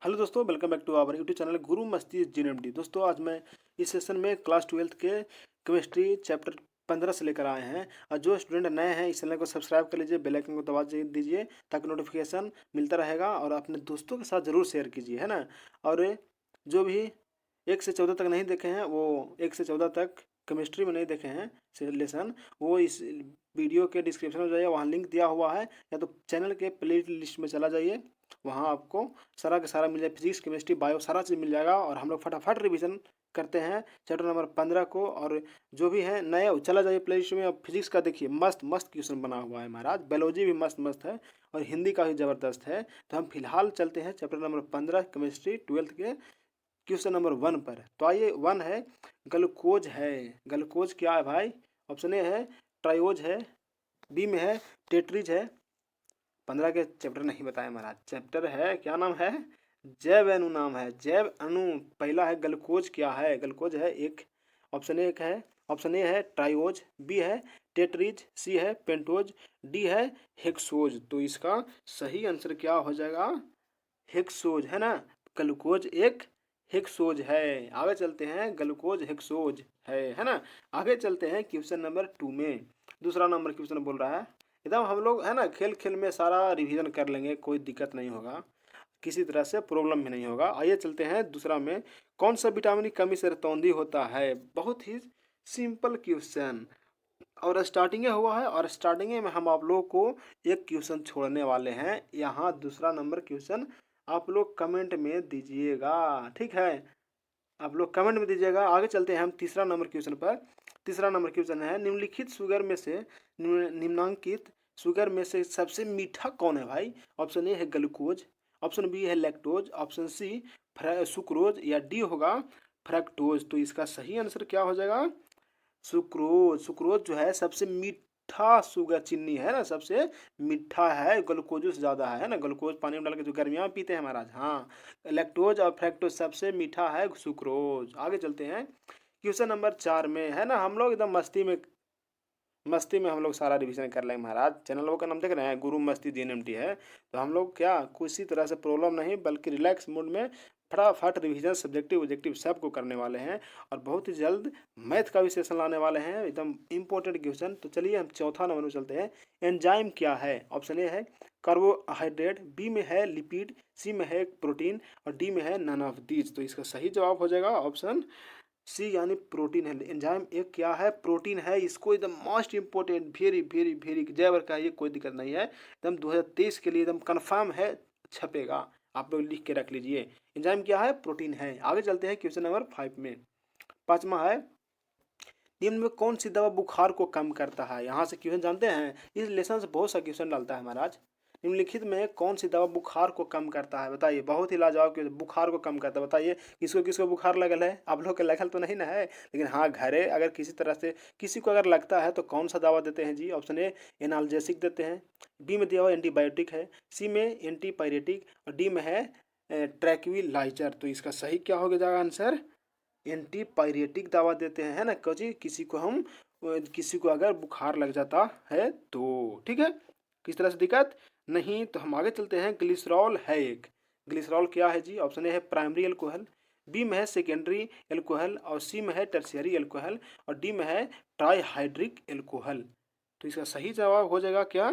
Hello दोस्तों, welcome back to our YouTube channel Guru Masti जीएनएमडी। दोस्तों आज मैं इस सेशन में क्लास 12th के केमिस्ट्री चैप्टर 15 से लेकर आए हैं। और जो स्टूडेंट नए हैं इस चैनल को सब्सक्राइब कर लीजिए, बेल आइकन को दबा दीजिए ताकि नोटिफिकेशन मिलता रहेगा। और अपने दोस्तों के साथ ज़रूर शेयर कीजिए, है ना। और जो भी 1 से 14 तक नहीं देखे हैं, वो 1 से 14 तक केमिस्ट्री में नहीं देखे हैं लेसन, वो इस वीडियो के डिस्क्रिप्शन में जाइए, वहाँ लिंक दिया हुआ है, या तो चैनल के प्ले लिस्ट में चला जाइए, वहाँ आपको सारा का सारा मिल जाए। फिजिक्स, केमिस्ट्री, बायो सारा चीज़ मिल जाएगा। और हम लोग फटाफट रिवीजन करते हैं चैप्टर नंबर 15 को। और जो भी है नए चला जाइए प्ले लिस्ट में। अब फिजिक्स का देखिए मस्त मस्त क्वेश्चन बना हुआ है महाराज, बायोलॉजी भी मस्त मस्त है और हिंदी का भी ज़बरदस्त है। तो हम फिलहाल चलते हैं चैप्टर नंबर 15 केमिस्ट्री 12th के क्वेश्चन नंबर 1 पर। तो आइए, 1 है ग्लूकोज है। ग्लूकोज क्या है भाई? ऑप्शन ए है ट्रायोज है, बी में है टेट्रिज है। 15 के चैप्टर नहीं बताया महाराज, चैप्टर है क्या नाम है? जैव अणु नाम है, जैव अणु। पहला है ग्लूकोज क्या है? ग्लूकोज है एक, ऑप्शन ए है, ऑप्शन ए है ट्रायोज, बी है टेट्रिज, सी है पेंटोज, डी है हेक्सोज। तो इसका सही आंसर क्या हो जाएगा? हेक्सोज, है ना। ग्लूकोज एक हेक्सोज है। आगे चलते हैं, ग्लूकोज हेक्सोज है ना। आगे चलते हैं क्वेश्चन नंबर 2 में। दूसरा नंबर क्वेश्चन बोल रहा है, एकदम हम लोग है ना खेल खेल में सारा रिवीजन कर लेंगे, कोई दिक्कत नहीं होगा, किसी तरह से प्रॉब्लम भी नहीं होगा। आइए चलते हैं दूसरा में। कौन सा विटामिन की कमी से रतौंधी होता है? बहुत ही सिंपल क्वेश्चन और स्टार्टिंग हुआ है, और स्टार्टिंग में हम आप लोग को एक क्वेश्चन छोड़ने वाले हैं। यहाँ दूसरा नंबर क्वेश्चन आप लोग कमेंट में दीजिएगा, ठीक है। आप लोग कमेंट में दीजिएगा। आगे चलते हैं हम तीसरा नंबर क्वेश्चन पर। तीसरा नंबर क्वेश्चन है, निम्नलिखित शुगर में से निम्नांकित शुगर में से सबसे मीठा कौन है भाई? ऑप्शन ए है ग्लूकोज, ऑप्शन बी है लैक्टोज, ऑप्शन सी सुक्रोज, या डी होगा फ्रक्टोज। तो इसका सही आंसर क्या हो जाएगा? सुक्रोज। सुक्रोज जो है सबसे मीठा शुगर चीनी है ना, सबसे मीठा है, ग्लूकोज से ज़्यादा है ना। ग्लूकोज पानी में डाल के जो गर्मियाँ में पीते हैं महाराज, हाँ। लैक्टोज और फ्रैक्टोज सबसे मीठा है सुक्रोज। आगे चलते हैं क्वेश्चन नंबर 4 में, है ना। हम लोग एकदम मस्ती में हम लोग सारा रिवीजन कर लेंगे महाराज। चैनल का नाम देख रहे हैं, गुरु मस्ती जीएनएमटी है। तो हम लोग क्या किसी तरह से प्रॉब्लम नहीं, बल्कि रिलैक्स मूड में फटाफट रिवीजन सब्जेक्टिव ऑब्जेक्टिव सबको करने वाले हैं। और बहुत ही जल्द मैथ का भी सेशन लाने वाले हैं, एकदम इंपॉर्टेंट क्वेश्चन। तो चलिए हम चौथा नंबर में चलते हैं। एंजाइम क्या है? ऑप्शन ए है कार्बोहाइड्रेट, बी में है लिपिड, सी में है प्रोटीन, और डी में है नन ऑफ दीज। तो इसका सही जवाब हो जाएगा ऑप्शन सी, यानी प्रोटीन है। एंजाइम एक क्या है? प्रोटीन है। इसको एकदम most important, very very very जयवर का, ये कोई दिक्कत नहीं है, एकदम 2023 के लिए एकदम कंफर्म है, छपेगा। आप लोग लिख के रख लीजिए, एंजाइम क्या है? प्रोटीन है। आगे चलते हैं क्वेश्चन नंबर 5 में। पांचवा है, निम्न में कौन सी दवा बुखार को कम करता है? यहाँ से क्वेश्चन जानते हैं, इस लेसन से बहुत सा क्वेश्चन डालता है महाराज। निम्नलिखित में कौन सी दवा बुखार को कम करता है? बताइए, बहुत ही लाजवाब क्वेश्चन। बुखार को कम करता है, बताइए किसको किसको बुखार लगल है? आप लोग के लगल तो नहीं ना है, लेकिन हाँ घरे अगर किसी तरह से किसी को अगर लगता है तो कौन सा दवा देते हैं जी? ऑप्शन ए एनाल्जेसिक देते हैं, बी में दिया हुआ एंटीबायोटिक है, सी में एंटीपायरेटिक, और डी में है ट्रैक्विलाइजर। तो इसका सही क्या हो जाएगा आंसर? एंटीपायरेटिक दवा देते हैं, है ना। क्योंकि किसी को अगर बुखार लग जाता है तो, ठीक है, किस तरह से दिक्कत नहीं। तो हम आगे चलते हैं। ग्लिसरॉल है एक, ग्लिसरॉल क्या है जी? ऑप्शन ए है प्राइमरी एल्कोहल, बी में है सेकेंडरी एल्कोहल, और सी में है टर्शियरी एल्कोहल, और डी में है ट्राईहाइड्रिक एल्कोहल। तो इसका सही जवाब हो जाएगा क्या?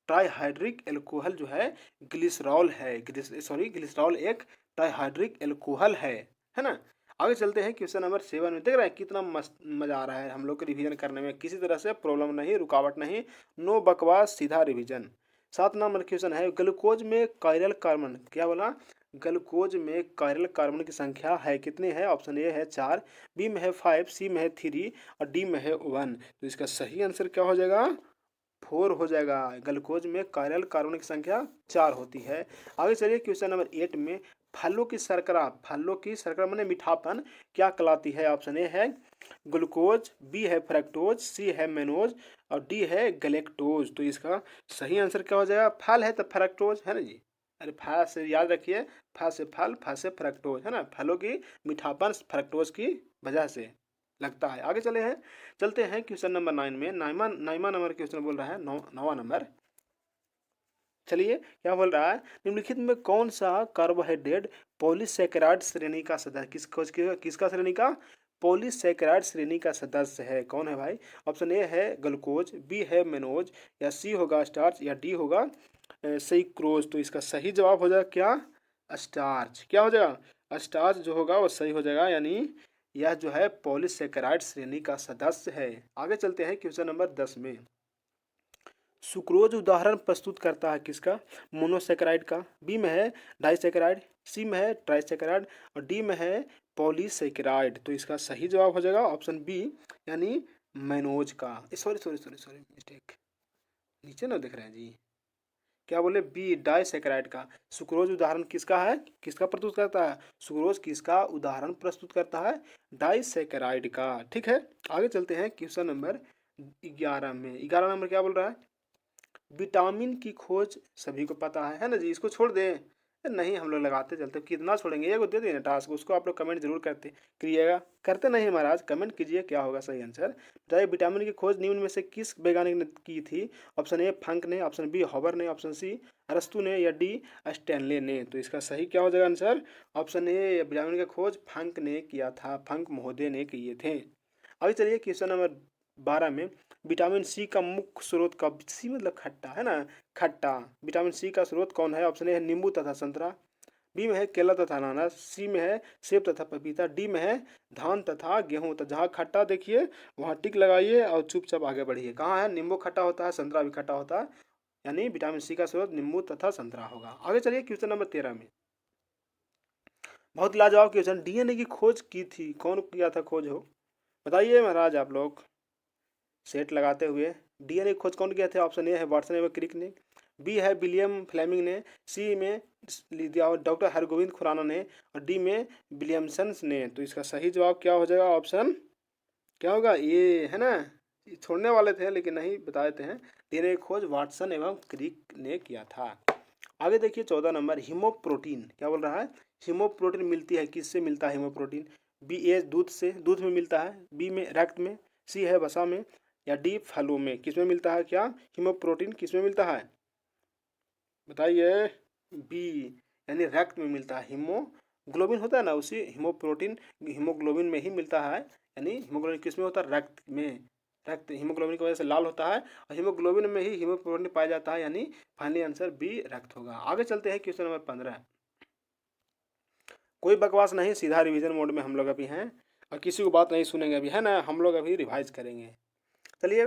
ट्राईहाइड्रिक एल्कोहल जो है ग्लिसरॉल है। ग्लिसरॉल एक ट्राईहाइड्रिक एल्कोहल है ना। आगे चलते हैं क्वेश्चन नंबर 7 में। देख रहे हैं कितना मस्त मजा आ रहा है हम लोग को रिवीजन करने में, किसी तरह से प्रॉब्लम नहीं, रुकावट नहीं, नो बकवास, सीधा रिवीजन। 7 नंबर क्वेश्चन है, ग्लूकोज में कायरल कार्बन, क्या बोला? ग्लूकोज में कायरल कार्बन की संख्या है कितनी है? ऑप्शन ए है 4, बी में है 5, सी में है 3, और डी में है 1। तो इसका सही आंसर क्या हो जाएगा? 4 हो जाएगा। ग्लूकोज में कायरल कार्बन की संख्या 4 होती है। आगे चलिए क्वेश्चन नंबर 8 में। फलों की शर्करा माने मीठापन क्या कहलाती है? ऑप्शन ए है ग्लूकोज, बी है फ्रक्टोज, सी है मेनोज, और डी है गलेक्टोज। तो इसका सही आंसर क्या हो जाएगा? फल है तो फ्रक्टोज, है ना जी। अरे फल से याद रखिए, फल से फल, फल से फ्रक्टोज, है ना। फलों की मीठापन फ्रक्टोज की वजह से लगता है। आगे चलते हैं क्वेश्चन नंबर 9 में। नाइमा नंबर क्वेश्चन बोल रहा है, 9वां नंबर। चलिए क्या बोल रहा है, निम्नलिखित में कौन सा कार्बोहाइड्रेट पॉलीसैकेराइड श्रेणी का सदस्य किसका श्रेणी का पॉलीसैकेराइड श्रेणी का सदस्य है, कौन है भाई? ऑप्शन ए है ग्लूकोज, बी है मेनोज, या सी होगा स्टार्च, या डी होगा सुक्रोज। तो इसका सही जवाब हो जाएगा क्या? स्टार्च। क्या हो जाएगा? स्टार्च जो होगा वो सही हो जाएगा, यानी यह जो है पॉलीसैकेराइड श्रेणी का सदस्य है। आगे चलते हैं क्वेश्चन नंबर 10 में। सुक्रोज उदाहरण प्रस्तुत करता है किसका? मोनोसैकेराइड का। बी में है डाइसैकेराइड, सी में है ट्राइसैकेराइड, और डी में है पॉलीसैकेराइड। तो इसका सही जवाब हो जाएगा ऑप्शन बी, यानी मैनोज का। Sorry sorry sorry sorry mistake, नीचे ना दिख रहे हैं जी। क्या बोले? बी डाइसैकेराइड का। सुक्रोज उदाहरण किसका है? किसका प्रस्तुत करता है? सुक्रोज किसका उदाहरण प्रस्तुत करता है? डाइसैकेराइड का। ठीक है, आगे चलते हैं क्वेश्चन नंबर 11 में। 11 नंबर क्या बोल रहा है? विटामिन की खोज सभी को पता है ना जी, इसको छोड़ दें? नहीं, हम लोग लगाते चलते, कितना छोड़ेंगे? ये को दे दें ना टास्क, उसको आप लोग कमेंट जरूर करिएगा। करते नहीं महाराज, कमेंट कीजिए क्या होगा सही आंसर। बताइए विटामिन की खोज निम्न में से किस वैज्ञानिक ने की थी? ऑप्शन ए फंक ने, ऑप्शन बी हॉबर ने, ऑप्शन सी अरस्तु ने, या डी स्टैनले ने। तो इसका सही क्या हो जाएगा आंसर? ऑप्शन ए, विटामिन की खोज फंक ने किया था, फंक महोदय ने किए थे। आगे चलिए क्वेश्चन नंबर 12 में। विटामिन सी का मुख्य स्रोत का, सी मतलब खट्टा है ना, खट्टा। विटामिन सी का स्रोत कौन है? ऑप्शन ए है नींबू तथा संतरा, बी में है केला तथा अनानास, सी में है सेब तथा पपीता, डी में है धान तथा गेहूं। तो जहाँ खट्टा देखिए वहाँ टिक लगाइए और चुपचाप आगे बढ़िए। कहाँ है? नींबू खट्टा होता है, संतरा भी खट्टा होता है, यानी विटामिन सी का स्रोत नींबू तथा संतरा होगा। आगे चलिए क्वेश्चन नंबर 13 में। बहुत लाजवाब क्वेश्चन, डीएनए की खोज की थी, कौन किया था खोज हो? बताइए महाराज आप लोग सेट लगाते हुए। डीएनए खोज कौन किया था? ऑप्शन ए है वाटसन एवं क्रिक ने, बी है विलियम फ्लेमिंग ने, सी में डॉक्टर हरगोविंद खुराना ने, और डी में विलियमसन ने। तो इसका सही जवाब क्या हो जाएगा? ऑप्शन क्या होगा? ये है ना, छोड़ने वाले थे लेकिन नहीं बता देते हैं। डीएनए खोज वाटसन एवं क्रिक ने किया था। आगे देखिए 14 नंबर, हीमोप्रोटीन क्या बोल रहा है? हीमोप्रोटीन मिलती है किससे मिलता है हीमोप्रोटीन? बी ए दूध से, दूध में मिलता है, बी में रक्त में, सी है वसा में, या डी फलों में। किसमें मिलता है? क्या हीमोप्रोटीन किसमें मिलता है? बताइए। बी, यानी रक्त में मिलता है। हीमोग्लोबिन होता है ना, उसी हीमोप्रोटीन हीमोग्लोबिन में ही मिलता है। यानी हीमोग्लोबिन किसमें होता है? रक्त में। रक्त हीमोग्लोबिन की वजह से लाल होता है, और हीमोग्लोबिन में ही हीमोप्रोटीन पाया जाता है, यानी फाइनली आंसर बी रक्त होगा। आगे चलते हैं क्वेश्चन नंबर 15। कोई बकवास नहीं, सीधा रिवीजन मोड में हम लोग अभी हैं, और किसी को बात नहीं सुनेंगे अभी, है ना, हम लोग अभी रिवाइज करेंगे। चलिए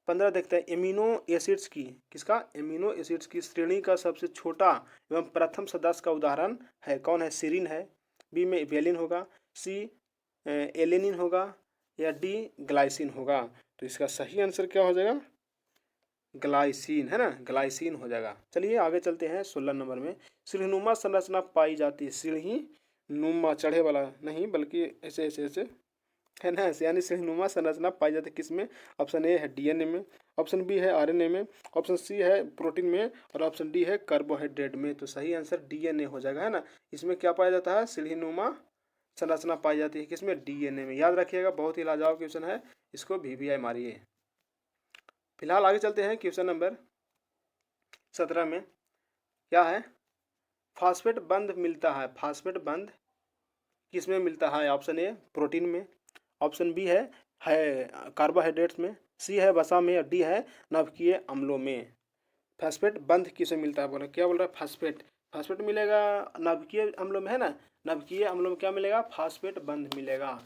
15 देखते हैं। एमिनो एसिड्स की, किसका? एमिनो एसिड्स की श्रेणी का सबसे छोटा एवं प्रथम सदस्य का उदाहरण है, कौन है? सीरीन है, बी में वेलिन होगा, सी एलेनिन होगा, या डी ग्लाइसिन होगा। तो इसका सही आंसर क्या हो जाएगा? ग्लाइसिन, है ना, ग्लाइसिन हो जाएगा। चलिए आगे चलते हैं 16 नंबर में। सीढ़ीनुमा संरचना पाई जाती है, सीढ़ी नुमा, चढ़े वाला नहीं बल्कि ऐसे ऐसे ऐसे, है ना, यानी सीढ़ीनुमा संरचना पाई जाती है किसमें? ऑप्शन ए है डीएनए में, ऑप्शन बी है आरएनए में, ऑप्शन सी है प्रोटीन में, और ऑप्शन डी है कार्बोहाइड्रेट में। तो सही आंसर डीएनए हो जाएगा, है ना। इसमें क्या पाया जाता है? सीढ़ीनुमा संरचना पाई जाती है किसमें? डीएनए में। याद रखिएगा, बहुत ही लाजवाब क्वेश्चन है, इसको VVI मारिए। फिलहाल आगे चलते हैं क्वेश्चन नंबर 17 में। क्या है? फास्फेट बंध मिलता है, फास्फेट बंध किसमें मिलता है? ऑप्शन ए प्रोटीन में, ऑप्शन बी है कार्बोहाइड्रेट्स में, सी है वसा में, और डी है नाभिकीय अम्लों में। फास्फेट बंध किसमें मिलता है? बोला क्या बोल रहा है? फास्फेट, फास्फेट मिलेगा नाभिकीय अम्लों में, है ना। नाभिकीय अम्लों में क्या मिलेगा? फास्फेट बंध मिलेगा।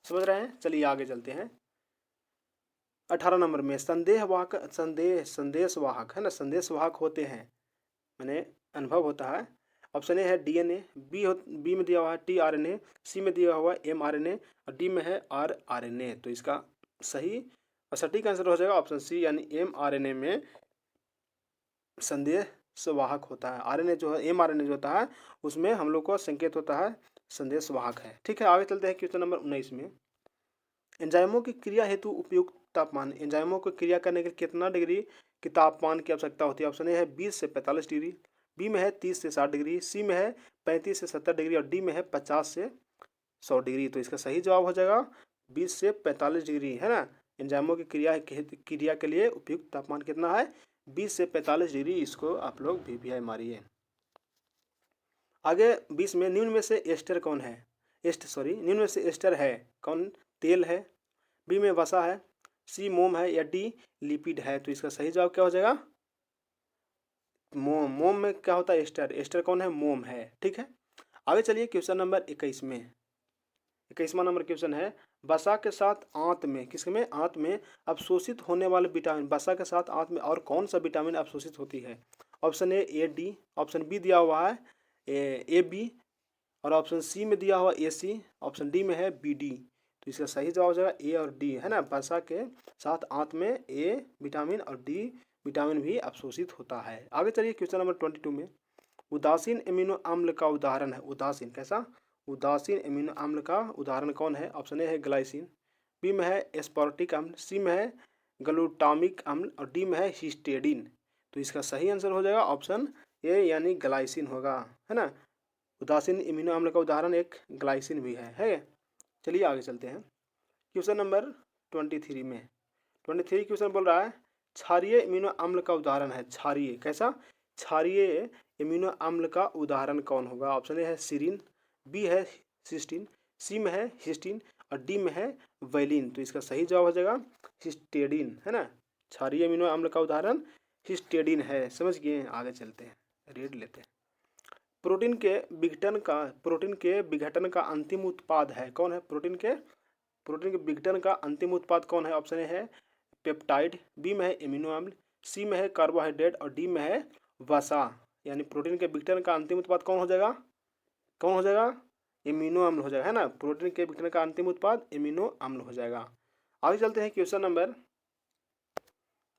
समझ रहे हैं? चलिए आगे चलते हैं 18 नंबर में। संदेशवाहक है ना, संदेशवाहक होते हैं, मैंने अनुभव होता है। ऑप्शन ए है डीएनए, बी में दिया हुआ है टीआरएनए, सी में दिया हुआ है एमआरएनए, और डी में है आरआरएनए। तो इसका सही और सटीक आंसर हो जाएगा ऑप्शन सी, यानी एमआरएनए में संदेशवाहक होता है। आरएनए जो है, एमआरएनए जो होता है उसमें हम लोग को संकेत होता है संदेशवाहक है। ठीक है, आगे चलते हैं क्वेश्चन नंबर 19 में। एंजाइमों की क्रिया हेतु उपयुक्त तापमान, एंजाइमों को क्रिया करने के लिए कितना डिग्री की तापमान की आवश्यकता होती है? ऑप्शन ए है 20 से 45 डिग्री, बी में है 30 से 60 डिग्री, सी में है 35 से 70 डिग्री, और डी में है 50 से 100 डिग्री। तो इसका सही जवाब हो जाएगा 20 से 45 डिग्री, है ना। एंजाइमों की क्रिया के लिए उपयुक्त तापमान कितना है? 20 से 45 डिग्री इसको आप लोग VPI मारिए। आगे 20 में निम्न में से एस्टर कौन है? निम्न में से एस्टर है कौन? तेल है, बी में वसा है, सी मोम है या डी लिपिड है। तो इसका सही जवाब क्या हो जाएगा? मोम। मोम में क्या होता है? एस्टर। एस्टर कौन है? मोम है। ठीक है, आगे चलिए क्वेश्चन नंबर 21 में। 21वां नंबर क्वेश्चन है, वसा के साथ आंत में, किसमें? आंत में अवशोषित होने वाले विटामिन, वसा के साथ आंत में और कौन सा विटामिन अवशोषित होती है? Option A D, option B दिया हुआ है ए बी, और ऑप्शन सी में दिया हुआ ए सी, ऑप्शन डी में है बी डी। तो इसका सही जवाब हो जाएगा ए और डी, है ना। वसा के साथ आंत में ए विटामिन और डी विटामिन भी अवशोषित होता है। आगे चलिए क्वेश्चन नंबर 22 में, उदासीन एमिनो अम्ल का उदाहरण है। उदासीन कैसा? उदासीन एमिनो अम्ल का उदाहरण कौन है? ऑप्शन ए है ग्लाइसिन, बी में है एस्पार्टिक अम्ल, सी में है ग्लूटामिक अम्ल और डी में है हिस्टेडिन। तो इसका सही आंसर हो जाएगा ऑप्शन ए यानी ग्लाइसिन होगा, है ना। उदासीन एमिनो अम्ल का उदाहरण एक ग्लाइसिन भी है। चलिए आगे चलते हैं क्वेश्चन नंबर 23 में। 23 क्वेश्चन बोल रहा है, क्षारीय एमिनो अम्ल का उदाहरण है। क्षारीय कैसा? क्षारीय एमिनो अम्ल का उदाहरण कौन होगा? ऑप्शन ए है सीरिन, बी है सिस्टीन, सी में है हिस्टीन और डी में है वैलिन। तो इसका सही जवाब हो जाएगा हिस्टेडिन, है ना। क्षारीय एमिनो अम्ल का उदाहरण हिस्टेडिन है। समझ गए? आगे चलते हैं, रेड लेते हैं। प्रोटीन के विघटन का अंतिम उत्पाद है कौन है? प्रोटीन के विघटन का अंतिम उत्पाद कौन है? ऑप्शन ए है पेप्टाइड, बी में है एमिनो अम्ल, सी में है कार्बोहाइड्रेट और डी में है वसा। यानी प्रोटीन के विघटन का अंतिम उत्पाद कौन हो जाएगा? कौन हो जाएगा? एमिनो अम्ल हो जाएगा, है ना। प्रोटीन के विघटन का अंतिम उत्पाद एमिनो अम्ल हो जाएगा। आगे चलते हैं क्वेश्चन नंबर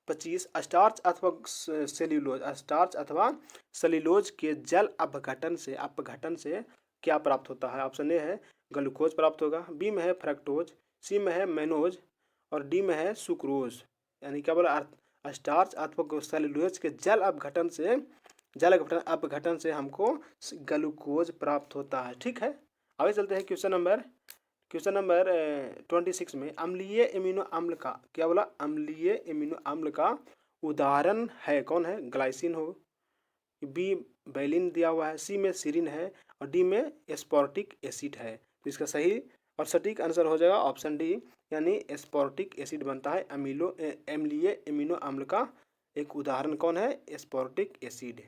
25, स्टार्च अथवा सेल्यूलोज, स्टार्च अथवा सेल्यूलोज के जल अपघटन से क्या प्राप्त होता है? ऑप्शन ए है ग्लूकोज प्राप्त होगा, बी में है फ्रक्टोज, सी में है मैनोज और डी में है सुक्रोज। यानी क्या बोला? स्टार्च अथवा सेल्यूलोज के जल अपघटन से हमको ग्लूकोज प्राप्त होता है। ठीक है, आगे चलते हैं क्वेश्चन नंबर 26 में, अम्लीय एमिनो अम्ल का, क्या बोला? अम्लीय एमिनो अम्ल का उदाहरण है कौन है? ग्लाइसिन हो, बी वैलिन दिया हुआ है, सी में सीरिन है और डी में एस्पार्टिक एसिड है। तो इसका सही और सटीक आंसर हो जाएगा ऑप्शन डी यानी एस्पार्टिक एसिड बनता है अम्लीय एमिनो अम्ल का एक उदाहरण कौन है? Aspartic acid.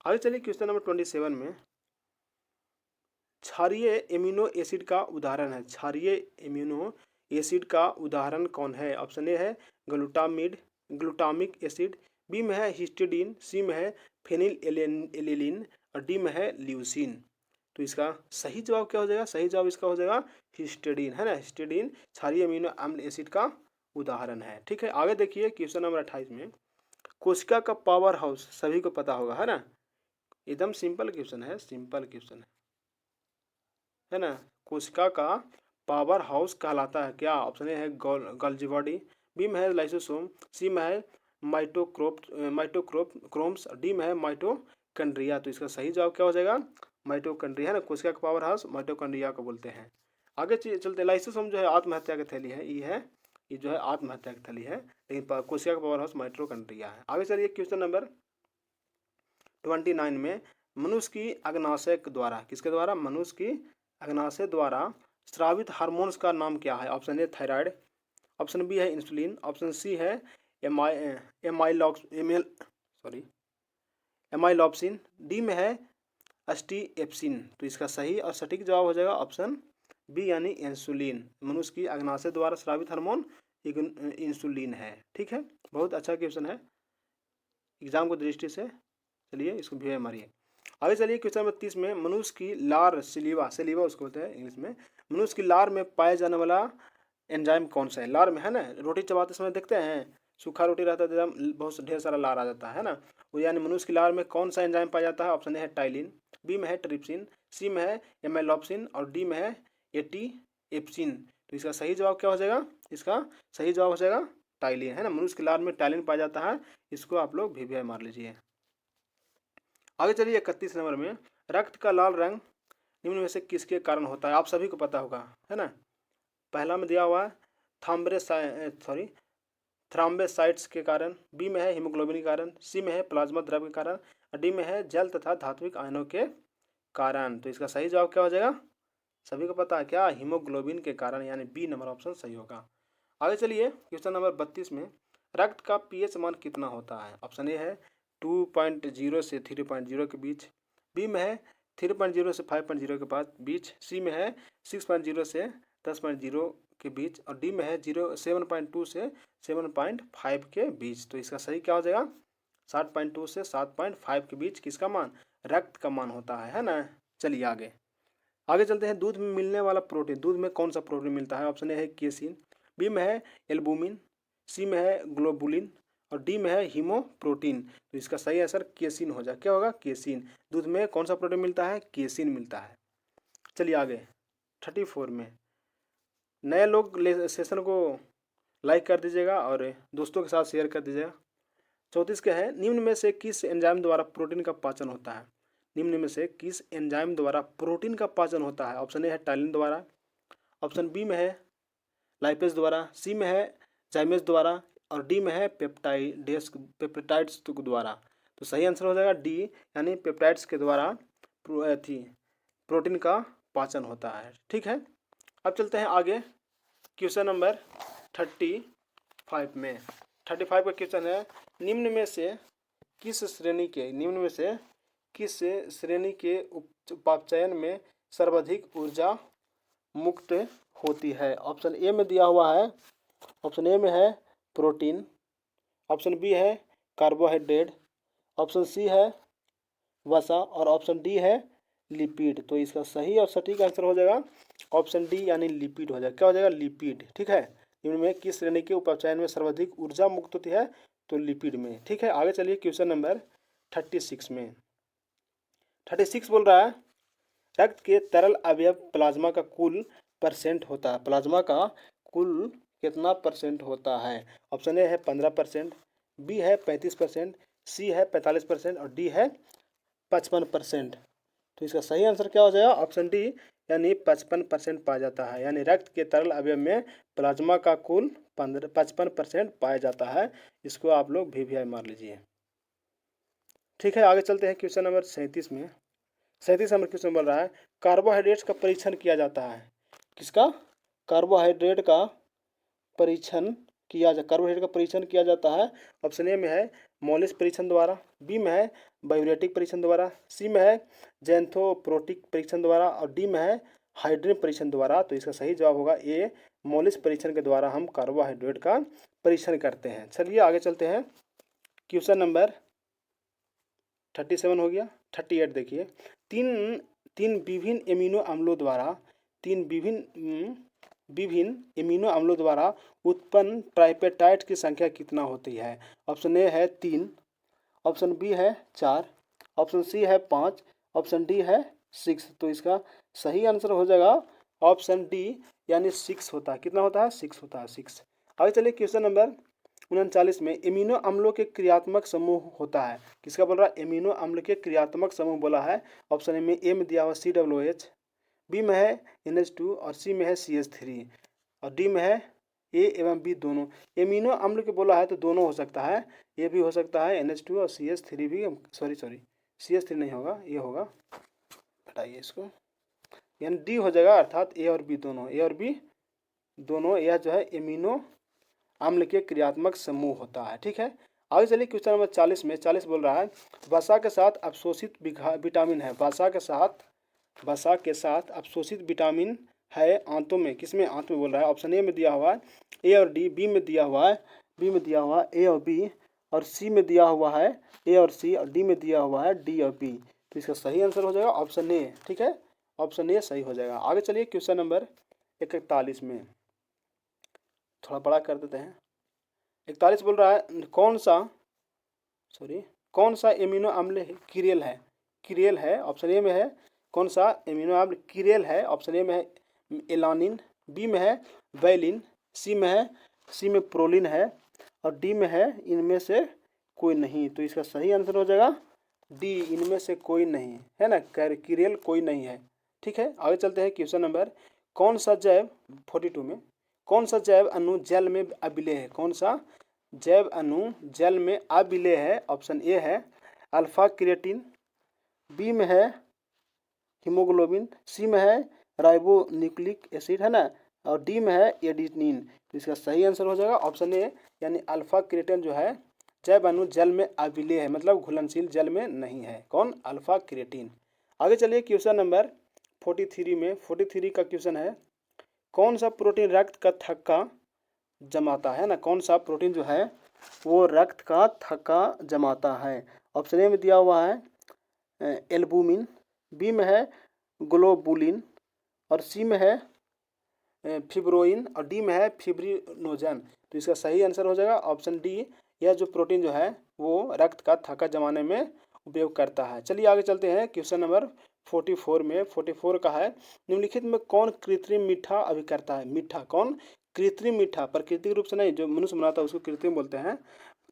आगे चलिए क्वेश्चन नंबर 27 में, क्षारीय एमिनो एसिड का उदाहरण है। क्षारीय एमिनो एसिड का उदाहरण कौन है? ऑप्शन ए है ग्लूटामिक एसिड, बी में है हिस्टिडीन, सी में है फेनिल एलिलीन और डी में है ल्यूसीन। तो इसका सही जवाब क्या हो जाएगा? सही जवाब इसका हो जाएगा हिस्टिडीन, है ना। हिस्टिडीन क्षारीय एमिनो अम्ल एसिड का उदाहरण है। ठीक है, आगे देखिए क्वेश्चन नंबर 28 में, कोशिका का पावर हाउस सभी को पता होगा, है ना। एकदम सिंपल क्वेश्चन है ना। कोशिका का पावर हाउस कहलाता है क्या? ऑप्शन ए है गोल्जी बॉडी, बी में है लाइसोसोम, सी में है माइटोक्रोम्स, डी में है माइटोकॉन्ड्रिया। तो इसका सही जवाब क्या हो जाएगा? माइटोकॉन्ड्रिया, है ना। कोशिका का पावर हाउस माइटोकॉन्ड्रिया को बोलते हैं। आगे चलते, लाइसोसोम जो है आत्महत्या की थैली है, ये जो है आत्महत्या की थैली है, लेकिन कोशिका का पावर हाउस माइटोकॉन्ड्रिया है। आगे चलिए क्वेश्चन नंबर 29 में, मनुष्य की अग्नाशय द्वारा, किसके द्वारा? मनुष्य की अग्नाशय द्वारा स्रावित हार्मोन्स का नाम क्या है? Option A thyroid, option B है इंसुलिन, ऑप्शन सी है एमाइलॉप्सिन, डी में है एस्टीएप्सिन। तो इसका सही और सटीक जवाब हो जाएगा ऑप्शन बी यानी इंसुलिन। मनुष्य की अग्नाशय द्वारा स्रावित हार्मोन इंसुलिन है। ठीक है, बहुत अच्छा क्वेश्चन है एग्जाम को दृष्टि से। चलिए इसको भी मारिए। आगे चलिए क्वेश्चन नंबर 30 में, मनुष्य की लार सिलीवा उसको बोलते हैं इंग्लिश में, मनुष्य की लार में पाया जाने वाला एंजाइम कौन सा है? लार में, है ना, रोटी चबाते समय देखते हैं सूखा रोटी रहता है तो बहुत ढेर सारा लार आ जाता है ना। वो यानी मनुष्य की लार में कौन सा एंजाइम पाया जाता है? ऑप्शन ए है टाइलिन, बी में है ट्रिप्सिन, सी में है एमाइलॉप्सिन और डी में है एटीएप्सिन। तो इसका सही जवाब क्या हो जाएगा? इसका सही जवाब हो जाएगा टाइलिन, है ना। मनुष्य की लार में टाइलिन पाया जाता है, इसको आप लोग VVI मार लीजिए। आगे चलिए 31 नंबर में, रक्त का लाल रंग निम्न में से किसके कारण होता है? आप सभी को पता होगा, है ना। पहला में दिया हुआ है थ्राम्बोसाइट्स के कारण, बी में है हीमोग्लोबिन के कारण, सी में है प्लाज्मा द्रव के कारण और डी में है जल तथा धात्विक आयनों के कारण। तो इसका सही जवाब क्या हो जाएगा? सभी को पता है क्या? हीमोग्लोबिन के कारण, यानी बी नंबर ऑप्शन सही होगा। आगे चलिए क्वेश्चन नंबर 32 में रक्त का पीएच मान कितना होता है? ऑप्शन ए है 2.0 से 3.0 के बीच, बी में है 3.0 से 5.0 के बीच, सी में है 6.0 से 10.0 के बीच और डी में है 7.2 से 7.5 के बीच। तो इसका सही क्या हो जाएगा? 7.2 से 7.5 के बीच किसका मान? रक्त का मान होता है ना। चलिए आगे चलते हैं। दूध में मिलने वाला प्रोटीन, दूध में कौन सा प्रोटीन मिलता है? ऑप्शन ए है केसिन, बी में है एल्बुमिन, सी में है ग्लोबुलिन और डी में है हीमोप्रोटीन। तो इसका सही आंसर केसिन हो जाए। क्या होगा? केसिन। दूध में कौन सा प्रोटीन मिलता है? केसिन मिलता है। चलिए आगे 34 में, नए लोग सेशन को लाइक कर दीजिएगा और दोस्तों के साथ शेयर कर दीजिएगा। 34 क्या है? निम्न में से किस एंजाइम द्वारा प्रोटीन का पाचन होता है? निम्न में से किस एंजाइम द्वारा प्रोटीन का पाचन होता है? ऑप्शन ए है टाइलिन द्वारा, ऑप्शन बी में है लाइपेज द्वारा, सी में है जाइमेज द्वारा और डी में है पेप्टाइड्स द्वारा। तो सही आंसर हो जाएगा डी, यानी पेप्टाइड्स के द्वारा प्रोटीन का पाचन होता है। ठीक है, अब चलते हैं आगे क्वेश्चन नंबर 35 में। 35 का क्वेश्चन है, निम्न में से किस श्रेणी के उपापचयन में सर्वाधिक ऊर्जा मुक्त होती है? ऑप्शन ए में दिया हुआ है, ऑप्शन ए में है प्रोटीन, ऑप्शन बी है कार्बोहाइड्रेट, ऑप्शन सी है वसा और ऑप्शन डी है लिपिड। तो इसका सही और सटीक आंसर हो जाएगा ऑप्शन डी, यानी लिपिड हो जाएगा। क्या हो जाएगा? लिपिड। ठीक है, इनमें किस श्रेणी के उपापचयन में सर्वाधिक ऊर्जा मुक्त होती है? तो लिपिड में। ठीक है, आगे चलिए क्वेश्चन नंबर 36 में। 36 बोल रहा है, रक्त के तरल अवयव प्लाज्मा का कुल परसेंट होता है। प्लाज्मा का कुल कितना परसेंट होता है? ऑप्शन ए है 15%, बी है 35%, सी है 45% और डी है 55%। तो इसका सही आंसर क्या हो जाएगा? ऑप्शन डी, यानी 55% पाया जाता है। यानी रक्त के तरल अवयव में प्लाज्मा का कुल 55% पाया जाता है। इसको आप लोग VVI मार लीजिए। ठीक है, आगे चलते हैं क्वेश्चन नंबर 37 में। 37 नंबर क्वेश्चन बोल रहा है, कार्बोहाइड्रेट्स का परीक्षण किया जाता है। किसका? कार्बोहाइड्रेट का परीक्षण किया जाता है। ऑप्शन ए में है मॉलिस परीक्षण द्वारा, बी में है बायोरेटिक परीक्षण द्वारा, सी में है जेंथोप्रोटिक परीक्षण द्वारा और डी में है हाइड्रिन परीक्षण द्वारा। तो इसका सही जवाब होगा ए, मॉलिस परीक्षण के द्वारा हम कार्बोहाइड्रेट का परीक्षण करते हैं। चलिए आगे चलते हैं, क्वेश्चन नंबर 37 हो गया। 38 देखिए, तीन विभिन्न एमिनो अम्लों द्वारा उत्पन्न ट्राइपेटाइड की संख्या कितना होती है? ऑप्शन ए है 3, ऑप्शन बी है 4, ऑप्शन सी है 5, ऑप्शन डी है 6। तो इसका सही आंसर हो जाएगा ऑप्शन डी, यानी 6 होता है। कितना होता है? 6 होता है, 6। आगे चलिए क्वेश्चन नंबर 39 में, एमिनो अम्लों के क्रियात्मक समूह होता है। किसका बोल रहा है? एमिनो अम्ल के क्रियात्मक समूह बोला है। ऑप्शन में ए में दिया हुआ COOH, बी में है NH2 और सी में है CH3 और डी में है ए एवं बी दोनों। एमिनो अम्ल के बोला है तो दोनों हो सकता है, ये भी हो सकता है NH2 और CH3 भी, सॉरी CH3 नहीं होगा, ये होगा, हटाइए इसको, यानी डी हो जाएगा, अर्थात ए और बी दोनों यह जो है एमिनो अम्ल के क्रियात्मक समूह होता है। ठीक है, आगे चलिए क्वेश्चन नंबर 40 में। 40 बोल रहा है, वसा के साथ अवशोषित विटामिन है। वसा के साथ अवशोषित विटामिन है आंतों में। किसमें? आंत में बोल रहा है। ऑप्शन ए में दिया हुआ है ए और डी, बी में दिया हुआ है ए और बी और सी में दिया हुआ है ए और सी और डी में दिया हुआ है डी और बी। तो इसका सही आंसर हो जाएगा ऑप्शन ए। ठीक है, ऑप्शन ए सही हो जाएगा। आगे चलिए क्वेश्चन नंबर 41 में, थोड़ा बड़ा कर देते हैं। 41 बोल रहा है, कौन सा एमिनो अम्ल किरेल है? ऑप्शन ए में है कौन सा एमिनो अम्ल किरेल है? ऑप्शन ए में है एलानिन, बी में है वैलिन, सी में प्रोलिन है और डी में है इनमें से कोई नहीं। तो इसका सही आंसर हो जाएगा डी, इनमें से कोई नहीं है ना, किरेल कोई नहीं है। ठीक है, आगे चलते हैं क्वेश्चन नंबर, कौन सा जैव 42 में, कौन सा जैव अणु जल में अम्लीय है? कौन सा जैव अणु जल में अविलेय है, ऑप्शन ए है अल्फा क्रिएटिन, बी में है हीमोग्लोबिन, सी में है राइबोन्यूक्लिक एसिड, है ना, और डी में है एडिनिन। तो इसका सही आंसर हो जाएगा ऑप्शन ए, यानी अल्फा क्रिएटिन जो है जैव अणु जल में अविलेय है, मतलब घुलनशील जल में नहीं है। कौन? Alpha creatine. आगे चलिए क्वेश्चन नंबर 43 में। 43 का क्वेश्चन है, कौन सा प्रोटीन रक्त का थक्का जमाता है ना, कौन सा प्रोटीन जो है वो रक्त का थक्का जमाता है। ऑप्शन ए में दिया हुआ है एल्बुमिन, बी में है ग्लोबुलिन, और सी में है फिब्रोइन, और डी में है फिब्रिनोजन। तो इसका सही आंसर हो जाएगा ऑप्शन डी, यह जो प्रोटीन जो है वो रक्त का थक्का जमाने में उपयोग करता है। चलिए आगे चलते हैं क्वेश्चन नंबर 44 में। 44 का है, निम्नलिखित में कौन कृत्रिम मीठा अभिकर्ता है। मीठा कौन? कृत्रिम मीठा, प्राकृतिक रूप से नहीं, जो मनुष्य बनाता है उसको कृत्रिम बोलते हैं।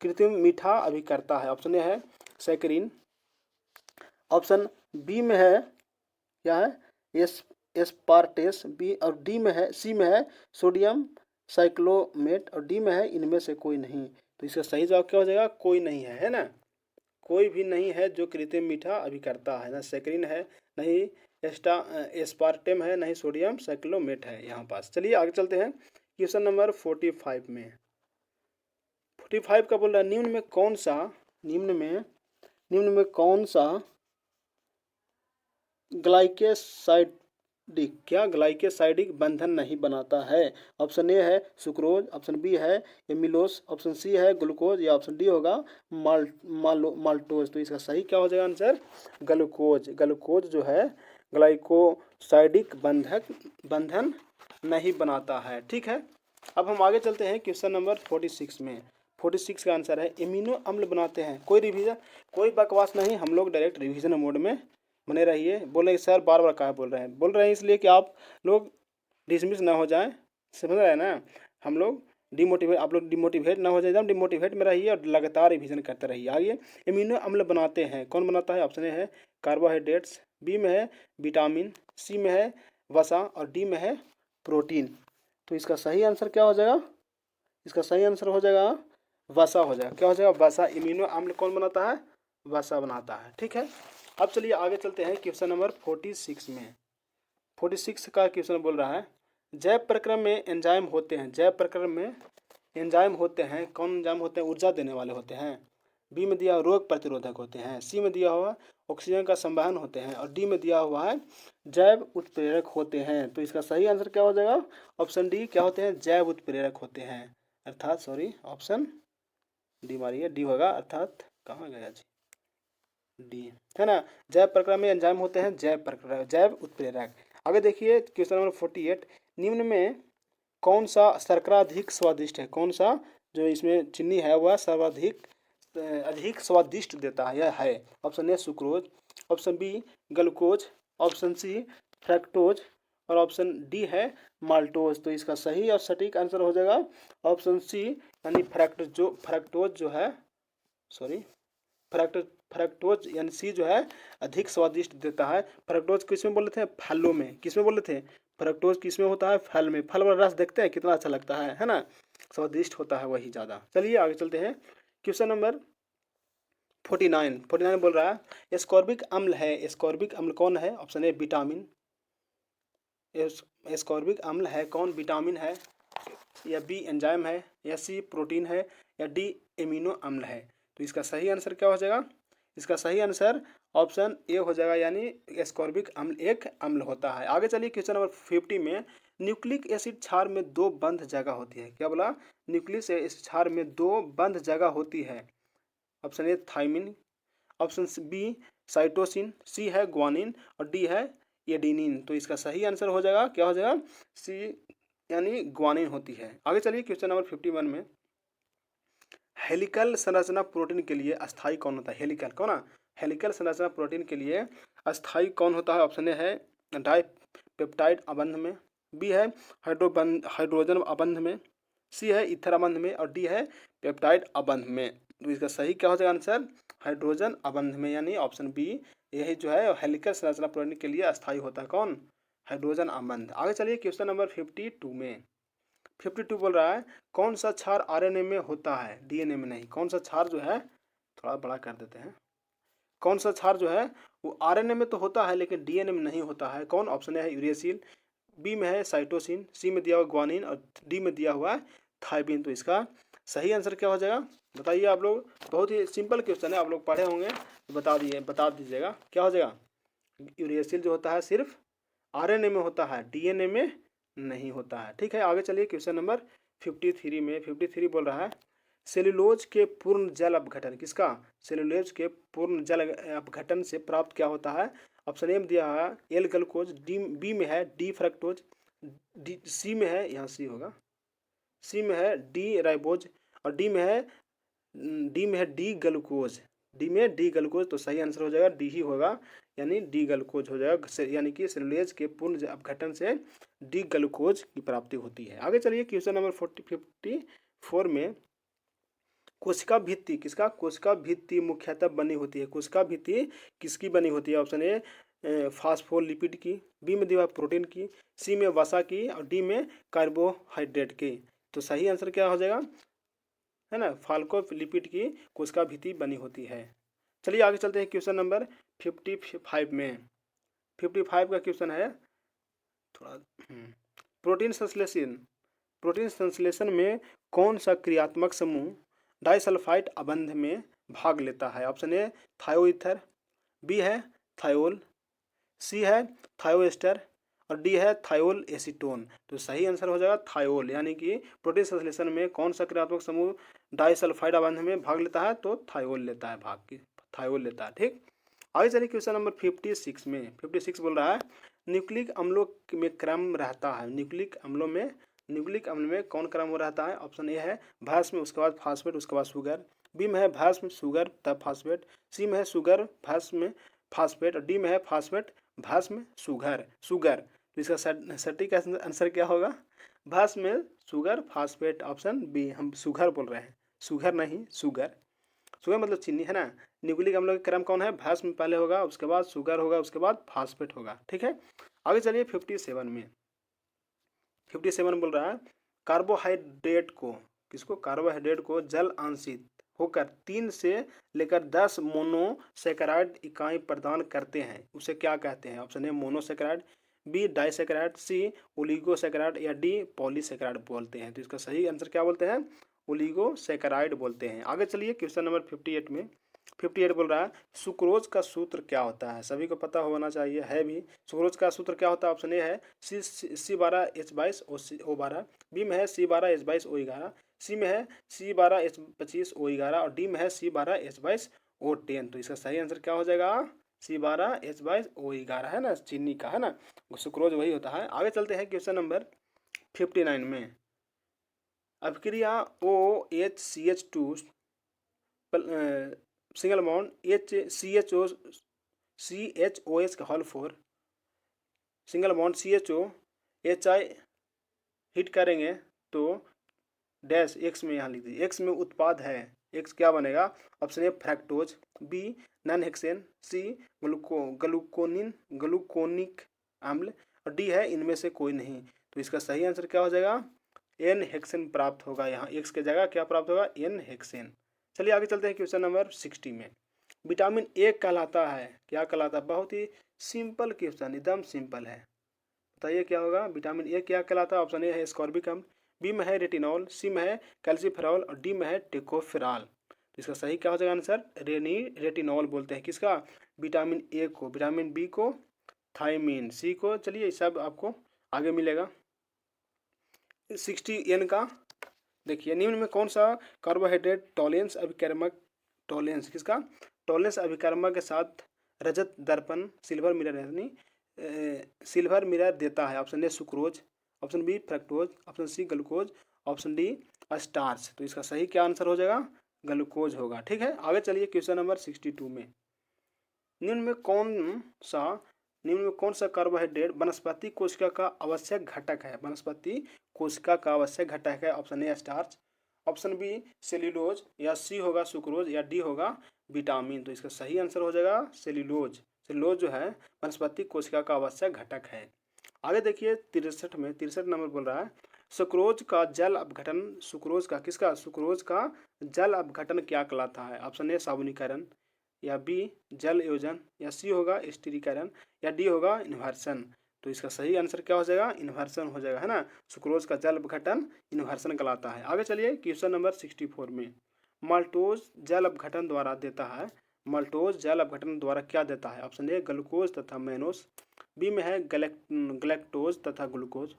कृत्रिम मीठा अभिकर्ता है, ऑप्शन ए है सैकरीन, ऑप्शन बी में है क्या है एस्पार्टेस, बी, और डी में है, सी में है सोडियम साइक्लोमेट, और डी में है इनमें से कोई नहीं। तो इसका सही जवाब क्या हो जाएगा? कोई नहीं है ना, कोई भी नहीं है जो कृत्रिम मीठा अभिकर्ता है, ना सैकरीन है, नहीं एस्पार्टेम है, नहीं सोडियम साइक्लोमेट है यहाँ पास। चलिए आगे चलते हैं क्वेश्चन नंबर 45 में। 45 का बोल रहा है, निम्न में कौन सा ग्लाइकेसाइडिक बंधन नहीं बनाता है। ऑप्शन ए है सुक्रोज, ऑप्शन बी है एमिलोस, ऑप्शन सी है ग्लूकोज, या ऑप्शन डी होगा माल्टोज। तो इसका सही क्या हो जाएगा आंसर? ग्लूकोज। ग्लूकोज जो है ग्लाइकोसाइडिक बंधन नहीं बनाता है। ठीक है, अब हम आगे चलते हैं क्वेश्चन नंबर 46 में। 46 का आंसर है, एमिनो अम्ल बनाते हैं। कोई रिवीजन, कोई बकवास नहीं, हम लोग डायरेक्ट रिवीजन मोड में बने रहिए। बोले सर बार बार कहाँ बोल रहे हैं इसलिए कि आप लोग डिसमिस ना हो जाएं, समझ रहे हैं ना। हम लोग डिमोटिवेट, आप लोग डिमोटिवेट ना हो जाए, एकदम डिमोटिवेट में रहिए और लगातार रिवीजन करते रहिए। आगे, एमिनो अम्ल बनाते हैं, कौन बनाता है? ऑप्शन ए है कार्बोहाइड्रेट्स, बी में है विटामिन, सी में है वसा, और डी में है प्रोटीन। तो इसका सही आंसर क्या हो जाएगा? इसका सही आंसर हो जाएगा वसा हो जाएगा। क्या हो जाएगा? वसा। एमिनो अम्ल कौन बनाता है? वसा बनाता है। ठीक है, अब चलिए आगे चलते हैं क्वेश्चन नंबर 46 में। 46 का क्वेश्चन बोल रहा है, जैव प्रक्रम में एंजाइम होते हैं। जैव प्रक्रम में एंजाइम होते हैं, कौन एंजाइम होते हैं? ऊर्जा देने वाले होते हैं। बी में दिया रोग प्रतिरोधक होते हैं, सी में दिया हुआ ऑक्सीजन का संवहन होते हैं, और डी में दिया हुआ है जैव उत्प्रेरक होते हैं। तो इसका सही आंसर क्या हो जाएगा? ऑप्शन डी, क्या होते हैं? जैव उत्प्रेरक होते हैं, अर्थात सॉरी ऑप्शन डी मारिए, डी होगा, अर्थात कहाँ गया जी, डी, है ना। जैव प्रक्रिया में एंजाइम होते हैं जैव उत्प्रेरक। आगे देखिए क्वेश्चन नंबर 48, निम्न में कौन सा शर्करा अधिक स्वादिष्ट है। कौन सा जो इसमें चीनी है वह सर्वाधिक अधिक स्वादिष्ट देता है? यह है option A sucrose, option B glucose, option C fructose, और ऑप्शन डी है माल्टोज। तो इसका सही और सटीक आंसर हो जाएगा ऑप्शन सी, यानी फ्रक्टोज जो है, सॉरी फ्रक्टोज यानी सी जो है अधिक स्वादिष्ट देता है। फ्रक्टोज किस में बोले थे? फलों में। किस में बोले थे? फ्रक्टोज किस में होता है? फल में। फल वाला रस देखते हैं कितना अच्छा लगता है ना, स्वादिष्ट होता है वही ज़्यादा। चलिए आगे चलते हैं क्वेश्चन नंबर 49 बोल रहा है, एस्कॉर्बिक अम्ल है। एस्कॉर्बिक अम्ल कौन है? ऑप्शन ए विटामिन, एस्कॉर्बिक अम्ल है कौन? विटामिन है, या बी एंजाइम है, या सी प्रोटीन है, या डी एमिनो अम्ल है। तो इसका सही आंसर क्या हो जाएगा? इसका सही आंसर ऑप्शन ए हो जाएगा, यानी एस्कॉर्बिक अम्ल एक अम्ल होता है। आगे चलिए क्वेश्चन नंबर 50 में, न्यूक्लिक एसिड क्षार में दो बंध जगह होती है। क्या बोला? न्यूक्लिक एसिड क्षार में दो बंध जगह होती है। Option A thymine, option B cytosine, C है ग्वानिन, और डी है एडेनिन। तो इसका सही आंसर हो जाएगा, क्या हो जाएगा? सी, यानी ग्वानिन होती है। आगे चलिए क्वेश्चन नंबर 51 में, हेलिकल संरचना प्रोटीन के लिए अस्थायी कौन होता है? हेलिकल कौन है? हेलिकल संरचना प्रोटीन के लिए अस्थायी कौन होता है? ऑप्शन ए है डाइपेप्टाइड अबंध में, बी है हाइड्रोजन अबंध में, सी है ईथर अबंध में, और डी है पेप्टाइड अबंध में। तो इसका सही क्या हो जाएगा आंसर? हाइड्रोजन अबंध में, यानी ऑप्शन बी यही जो है हेलिकल संरचना प्रोटीन के लिए अस्थायी होता है। कौन? हाइड्रोजन अबंध। आगे चलिए क्वेश्चन नंबर 52 में। 52 बोल रहा है कौन सा क्षार आरएनए में होता है, डीएनए में नहीं। कौन सा क्षार जो है, थोड़ा बड़ा कर देते हैं, कौन सा क्षार जो है वो आरएनए में तो होता है लेकिन डीएनए में नहीं होता है। कौन? ऑप्शन है यूरेसिल, बी में है साइटोसिन, सी में दिया हुआ ग्वानिन और डी में दिया हुआ है थाइमिन। तो इसका सही आंसर क्या हो जाएगा बताइए आप लोग। बहुत ही सिंपल क्वेश्चन है, आप लोग पढ़े होंगे तो बता दीजिएगा क्या हो जाएगा। यूरेसिल जो होता है सिर्फ आरएनए में होता है, डीएनए में नहीं होता है। ठीक है, आगे चलिए क्वेश्चन नंबर 53 में। 53 बोल रहा है सेलुलोज के पूर्ण जल अपघटन, किसका? सेलुलोज के पूर्ण जल अपघटन से प्राप्त क्या होता है? ऑप्शन ए में दिया है एल ग्लूकोज, बी में है डी फ्रक्टोज, सी में है, यहाँ सी होगा, सी में है डी राइबोज और डी में है डी ग्लूकोज। डी में डी ग्लूकोज, तो सही आंसर हो जाएगा डी ही होगा, यानी डी ग्लूकोज हो जाएगा। यानी कि सेलुलोज के पूर्ण अपघटन से डी ग्लूकोज की प्राप्ति होती है। आगे चलिए क्वेश्चन नंबर 54 में कोशिका भित्ति, किसका? कोशिका भित्ति मुख्यतः बनी होती है। कोशिका भित्ति किसकी बनी होती है? ऑप्शन ए फास्फोलिपिड की, बी में दिया प्रोटीन की, सी में वसा की और डी में कार्बोहाइड्रेट की। तो सही आंसर क्या हो जाएगा, है ना, फास्फोलिपिड की कोशिका भित्ति बनी होती है। चलिए आगे चलते हैं क्वेश्चन नंबर 55 में। 55 का क्वेश्चन है थोड़ा प्रोटीन संश्लेषण। प्रोटीन संश्लेषण में कौन सा क्रियात्मक समूह डाइसल्फाइड अबंध में भाग लेता है? ऑप्शन ए थायोईथर, बी है थायोल, सी है थायोएस्टर और डी है थायोल एसीटोन। तो सही आंसर हो जाएगा थायोल, यानी कि प्रोटीन संश्लेषण में कौन सा क्रियात्मक समूह डाइसल्फाइड अबंध में भाग लेता है? तो थायोल लेता है भाग की, थायोल लेता है। ठीक, आगे चलिए क्वेश्चन नंबर 56 में। 56 बोल रहा है न्यूक्लिक अम्लों में क्रम रहता है। न्यूक्लिक अम्ल में कौन क्रम हो रहता है? ऑप्शन ए है भस्म, उसके बाद फास्फेट, उसके बाद शुगर, बी में है भस्म शुगर तब फास्फेट, सी में है शुगर भस्म फास्फेट और डी में है फास्फेट भस्म शुगर। तो इसका सटीक आंसर क्या होगा? भस्म शुगर फास्फेट, ऑप्शन बी। हम शुगर बोल रहे हैं, शुगर नहीं, शुगर मतलब चीनी, है ना। न्यूक्लिक अम्लों का क्रम कौन है? भस्म पहले होगा, उसके बाद शुगर होगा, उसके बाद फास्फेट होगा। ठीक है, आगे चलिए 57 में। 57 बोल रहा है कार्बोहाइड्रेट को, किसको? कार्बोहाइड्रेट को जल आंशित होकर 3 से लेकर 10 मोनोसेकेराइड इकाई प्रदान करते हैं, उसे क्या कहते हैं? Option A monosaccharide, B disaccharide, C oligosaccharide या डी पॉलीसेकेराइड बोलते हैं। तो इसका सही आंसर क्या बोलते हैं? ओलिगोसेकेराइड बोलते हैं। आगे चलिए क्वेश्चन नंबर 58 में। 58 बोल रहा है सुक्रोज का सूत्र क्या होता है? सभी को पता होना चाहिए, है भी। सुक्रोज का सूत्र क्या होता है? ऑप्शन ए है C12H22O12, बी में है C12H22O11, सी में है C12H25O11 और डी में है C12H22O10। तो इसका सही आंसर क्या हो जाएगा? C12H22O11, है ना, चीनी का, है ना, सुक्रोज वही होता है। आगे चलते हैं क्वेश्चन नंबर 59 में। अभिक्रिया OHCH2 सिंगल बॉन्ड CHOH का whole 4 single bond CHOHI heat करेंगे तो डैश एक्स में यहाँ लिख दीजिए, एक्स में उत्पाद है, एक्स क्या बनेगा? Option A fructose, B non hexane, C gluconic अम्ल और डी है इनमें से कोई नहीं। तो इसका सही आंसर क्या हो जाएगा? एन हेक्सेन प्राप्त होगा। यहाँ एक्स के जगह क्या प्राप्त होगा? N hexane. चलिए आगे चलते हैं क्वेश्चन नंबर 60 में। विटामिन ए कहलाता है, क्या कहलाता है? बहुत ही सिंपल क्वेश्चन, एकदम सिंपल है, बताइए क्या होगा? विटामिन ए क्या कहलाता है? ऑप्शन ए है स्कॉर्बिक अम्ल, बी में है रेटिनॉल, सी में है कैल्सीफेरॉल और डी में है टेकोफेरॉल। तो इसका सही क्या हो जाएगा आंसर? रेटिनॉल बोलते हैं, किसका? विटामिन ए को, विटामिन बी को थायमिन, सी को, चलिए सब आपको आगे मिलेगा। 60N का देखिए, निम्न में कौन सा कार्बोहाइड्रेट टॉलेंस अभिकर्मक, टॉलेंस किसका? टॉलेंस अभिकर्मक के साथ रजत दर्पण सिल्वर मिरर यानी सिल्वर मिरर देता है? Option A sucrose, option B fructose, option C glucose, option D starch. तो इसका सही क्या आंसर हो जाएगा? ग्लूकोज होगा। ठीक है, आगे चलिए क्वेश्चन नंबर 62 में। निम्न में कौन सा कार्बोहाइड्रेट वनस्पति कोशिका का आवश्यक घटक है? वनस्पति कोशिका का आवश्यक घटक है। Option A starch, option B cellulose या सी होगा सुक्रोज या डी होगा विटामिन। तो इसका सही आंसर हो जाएगा सेल्यूलोज। सेल्यूलोज जो है वनस्पति कोशिका का आवश्यक घटक है। आगे देखिए 63 में, 63 नंबर बोल रहा है सुक्रोज का जल अपघटन, सुक्रोज का किसका, सुक्रोज का जल अपघटन क्या कहलाता है? ऑप्शन ए साबुनीकरण, या बी जल योजन, या सी होगा स्टीरीकरण, या डी होगा इन्वर्सन। तो इसका सही आंसर क्या हो जाएगा? इन्वर्सन हो जाएगा, है ना। सुक्रोज का जल अपघटन इन्वर्सन कहलाता है। आगे चलिए क्वेश्चन नंबर 64 में, माल्टोज जल अपघटन द्वारा देता है, माल्टोज जल अपघटन द्वारा क्या देता है? ऑप्शन ए ग्लूकोज तथा मैनोस, बी में है गलेक्टोज तथा ग्लूकोज,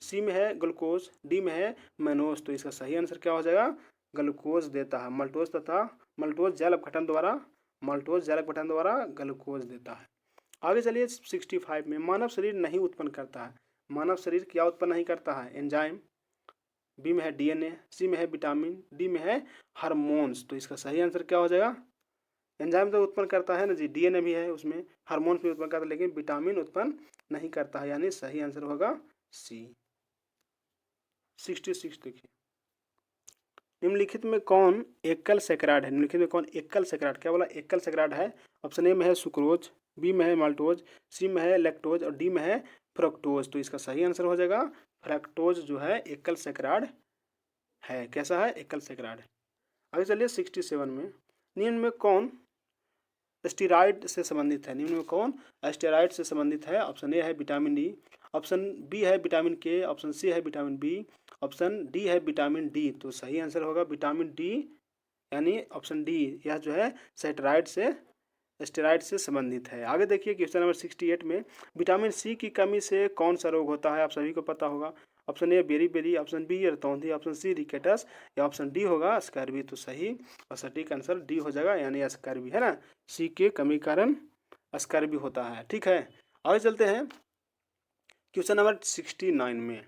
सी में है ग्लूकोज, डी में है मैनोस। तो इसका सही आंसर क्या हो जाएगा? ग्लूकोज देता है। माल्टोज जल अपघटन द्वारा, माल्टोज जल अपघटन द्वारा ग्लूकोज देता है। आगे चलिए 65 में, मानव शरीर नहीं उत्पन्न करता है, मानव शरीर क्या उत्पन्न नहीं करता है? एंजाइम, बी में है डीएनए, सी में है विटामिन, डी में है हार्मोन्स। तो इसका सही आंसर क्या हो जाएगा? एंजाइम तो उत्पन्न करता है ना जी, डीएनए भी है उसमें, हार्मोन्स भी उत्पन्न करता है, लेकिन विटामिन उत्पन्न नहीं करता है, यानी सही आंसर होगा सी। 66 देखिए, निम्नलिखित में कौन एकल सैकराइड है? निम्नलिखित में कौन एकल सैकराइड, क्या बोला? एकल सैकराइड है। ऑप्शन ए में है सुक्रोज, बी में है माल्टोज, सी में है लैक्टोज और डी में है फ्रक्टोज। तो इसका सही आंसर हो जाएगा फ्रक्टोज जो है एकल सैकराइड है। कैसा है? एकल सैकराइड। आगे चलिए 67 में, निम्न में कौन स्टेरॉइड से संबंधित है? निम्न में कौन स्टेरॉइड से संबंधित है? ऑप्शन ए है विटामिन डी, ऑप्शन बी है विटामिन के, ऑप्शन सी है विटामिन बी, ऑप्शन डी है विटामिन डी। तो सही आंसर होगा विटामिन डी, यानी ऑप्शन डी, यह जो है स्टेरॉइड से संबंधित है। आगे देखिए क्वेश्चन नंबर 68 में, विटामिन सी की कमी से कौन सा रोग होता है? आप सभी को पता होगा। Option A beriberi, option B रतौंधी, ऑप्शन सी रिकेटस, या ऑप्शन डी होगा स्कर्वी। तो सही और सटीक आंसर डी हो जाएगा, यानी स्कर्वी, है ना। सी के कमी कारण स्कर्वी होता है। ठीक है, आगे चलते हैं क्वेश्चन नंबर 69 में।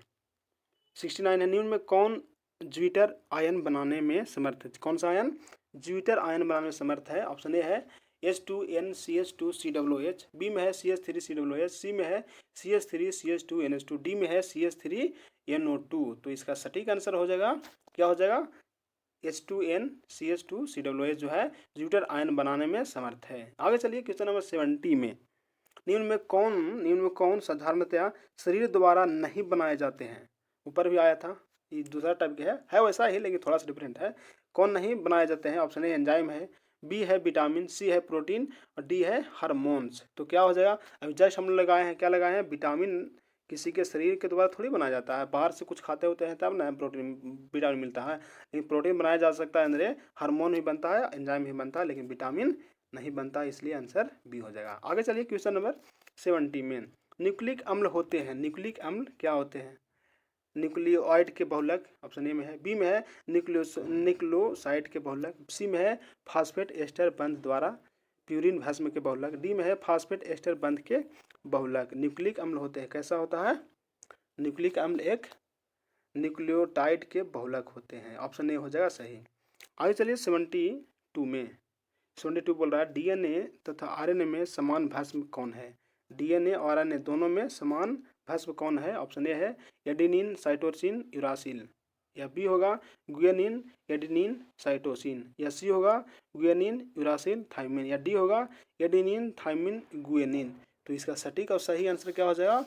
69 है, निम्न में कौन ज्विटर आयन बनाने में समर्थ है? कौन सा आयन ज्विटर आयन बनाने में समर्थ है? ऑप्शन ए है H2NCH2COOH, बी में है CH3COOH, सी में है CH3CH2NH2, डी में है CH3NO2। तो इसका सटीक आंसर हो जाएगा, क्या हो जाएगा? H2NCH2COOH जो है ज्विटर आयन बनाने में समर्थ है। आगे चलिए क्वेश्चन नंबर 70 में, निम्न में कौन साधारणतया शरीर द्वारा नहीं बनाए जाते हैं? ऊपर भी आया था, ये दूसरा टाइप के है वैसा ही लेकिन थोड़ा सा डिफरेंट है। कौन नहीं बनाए जाते हैं? ऑप्शन ए एंजाइम है, बी है विटामिन, सी है प्रोटीन और डी है हार्मोन्स। तो क्या हो जाएगा? अभी जस्ट हम लगाए हैं, क्या लगाए हैं? विटामिन किसी के शरीर के द्वारा थोड़ी बनाया जाता है, बाहर से कुछ खाते होते हैं तब ना प्रोटीन विटामिन मिलता है। लेकिन प्रोटीन बनाया जा सकता है, अंदर हार्मोन भी बनता है, एंजाइम भी बनता है, लेकिन विटामिन नहीं बनता, इसलिए आंसर बी हो जाएगा। आगे चलिए क्वेश्चन नंबर 70 में, न्यूक्लिक अम्ल होते हैं, न्यूक्लिक अम्ल क्या होते हैं? न्यूक्लियोइड के बहुलक, ऑप्शन ए में है, बी में है न्यूक्लियोसाइड के बहुलक, सी में है फास्फेट एस्टर बंध द्वारा प्यूरिन भस्म के बहुलक, डी में है फास्फेट एस्टर बंध के बहुलक। न्यूक्लिक अम्ल होते हैं, कैसा होता है? न्यूक्लिक अम्ल एक न्यूक्लियोटाइड के बहुलक होते हैं। ऑप्शन ए हो जाएगा सही। आगे चलिए 72 में, 72 बोल रहा है, डीएनए तथा आरएनए में समान भस्म कौन है? डीएनए और आरएनए दोनों में समान भस्म कौन है? ऑप्शन ए है एडेनिन साइटोसिन यूरासिल, या बी होगा गुएनिन एडेनिन साइटोसिन, या सी होगा गुएनिन यूरासिल थाइमिन, या डी होगा एडेनिन थाइमिन गुएनिन। तो इसका सटीक और सही आंसर क्या हो जाएगा?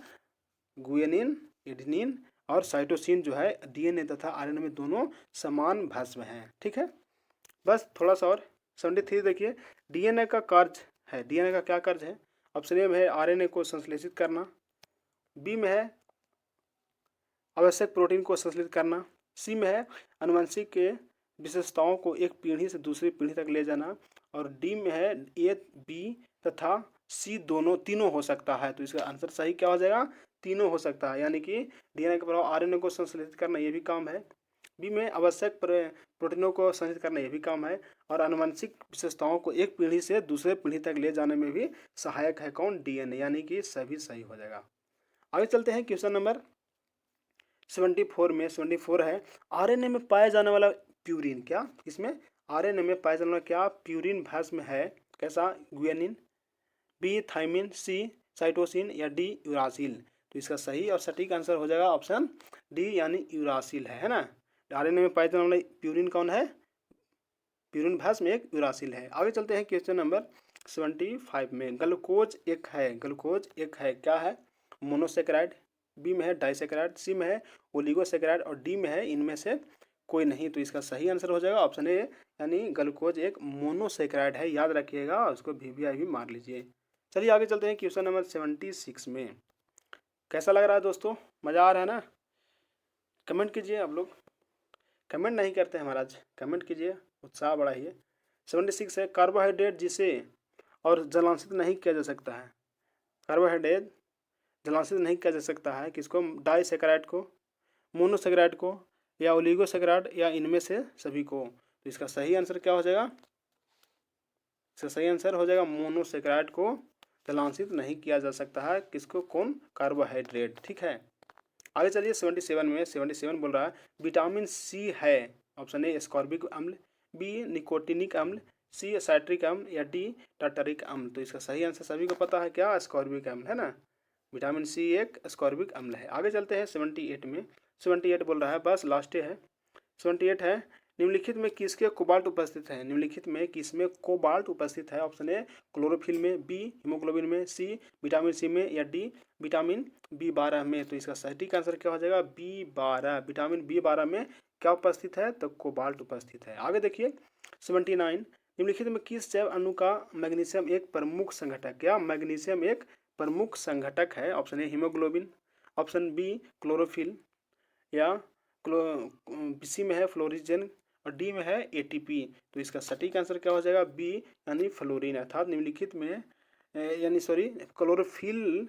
गुएनिन, एडेनिन और साइटोसिन जो है डीएनए तथा आरएनए में दोनों समान भस्म हैं। ठीक है, बस थोड़ा सा और 73 देखिए, डीएनए का कार्य है, डीएनए का क्या कार्य है? ऑप्शन ए में है आरएनए को संश्लेषित करना, बी में है आवश्यक प्रोटीन को संश्लेषित करना, सी में है आनुवंशिक के विशेषताओं को एक पीढ़ी से दूसरी पीढ़ी तक ले जाना, और डी में है ए, बी तथा सी तीनों हो सकता है। तो इसका आंसर सही क्या हो जाएगा? तीनों हो सकता है, यानी कि डीएनए के प्रभाव आरएनए को संश्लेषित करना ये भी काम है, बी में आवश्यक प्रोटीनों को संचित करना ये भी काम है, और आनुवंशिक विशेषताओं को एक पीढ़ी से दूसरे पीढ़ी तक ले जाने में भी सहायक है कौन? डीएनए, यानी कि सभी सही हो जाएगा। आगे चलते हैं क्वेश्चन नंबर 74 में। 74 है, आरएनए में पाया जाने वाला प्यूरिन क्या? इसमें आरएनए में पाया जाने वाला क्या प्यूरिन भस्म है? कैसा? गुएनिन, बी थाइमिन, सी साइटोसिन, या डी यूरासिल। तो इसका सही और सटीक आंसर हो जाएगा ऑप्शन डी, यानी यूरासिल है ना। आरएनए में पाया जाने वाला प्यूरिन कौन है? प्यूरिन भस्म एक यूरासिल है। आगे चलते हैं क्वेश्चन नंबर 75 में, ग्लूकोज एक है, ग्लूकोज एक है, क्या है? मोनोसेक्राइड, बी में है डाइसैकेराइड, सी में है ओलिगोसैकेराइड और डी में है इनमें से कोई नहीं। तो इसका सही आंसर हो जाएगा ऑप्शन ए, यानी ग्लूकोज एक मोनोसैकेराइड है, याद रखिएगा, उसको VVI भी मार लीजिए। चलिए आगे चलते हैं क्वेश्चन नंबर 76 में। कैसा लग रहा है दोस्तों, मज़ा आ रहा है ना? कमेंट कीजिए आप लोग, कमेंट नहीं करते हैं महाराज, कमेंट कीजिए, उत्साह बढ़ाइए। 76 है, कार्बोहाइड्रेट जिसे और जलांशित नहीं किया जा सकता है, कार्बोहाइड्रेट जलांशित नहीं किया जा सकता है किसको? डाइसैकेराइड को, मोनोसैकेराइड को या ओलिगोसैकेराइड या इनमें से सभी को। तो इसका सही आंसर क्या हो जाएगा? इसका सही आंसर हो जाएगा मोनोसैकेराइड को जलांशित नहीं किया जा सकता है किसको? कौन? कार्बोहाइड्रेट। ठीक है, आगे चलिए 77 में। 77 बोल रहा है विटामिन सी है, ऑप्शन ए एस्कॉर्बिक अम्ल, बी निकोटिनिक अम्ल, सी एसाइट्रिक अम्ल या डी टार्टरिक अम्ल। तो इसका सही आंसर सभी को पता है क्या? एस्कॉर्बिक अम्ल है ना, विटामिन सी एक एस्कॉर्बिक अम्ल है। आगे चलते हैं 78 में। 78 बोल रहा है, बस लास्ट है। 78 है, निम्नलिखित में किसके कोबाल्ट उपस्थित है? निम्नलिखित में किसमें कोबाल्ट उपस्थित है? ऑप्शन ए क्लोरोफिल में, बी हीमोग्लोबिन में, सी विटामिन सी में या डी विटामिन B12 में। तो इसका सटीक आंसर क्या हो जाएगा? B12, विटामिन B12 में क्या उपस्थित है? तो कोबाल्ट उपस्थित है। आगे देखिए 79, निम्नलिखित में किस जैव अणु का मैग्नीशियम एक प्रमुख संघटक? क्या मैग्नीशियम एक प्रमुख संघटक है? Option A haemoglobin, option B chlorophyll या सी में है फ्लोरिजन और डी में है ATP। तो इसका सटीक आंसर क्या हो जाएगा? बी यानी फ्लोरीन। अर्थात निम्नलिखित में क्लोरोफिल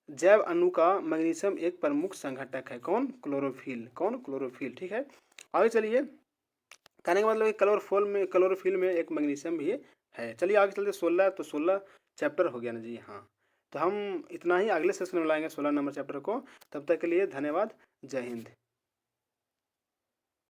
जैव अणु का मैग्नीशियम एक प्रमुख संघटक है। कौन? क्लोरोफिल। कौन? क्लोरोफिल। ठीक है, आगे चलिए, कहने का मतलब क्लोरोफिल में एक मैग्नीशियम भी है। चलिए आगे चलते 16, तो 16 चैप्टर हो गया ना जी। हाँ, तो हम इतना ही, अगले सेशन में लाएंगे 16 नंबर चैप्टर को। तब तक के लिए धन्यवाद, जय हिंद।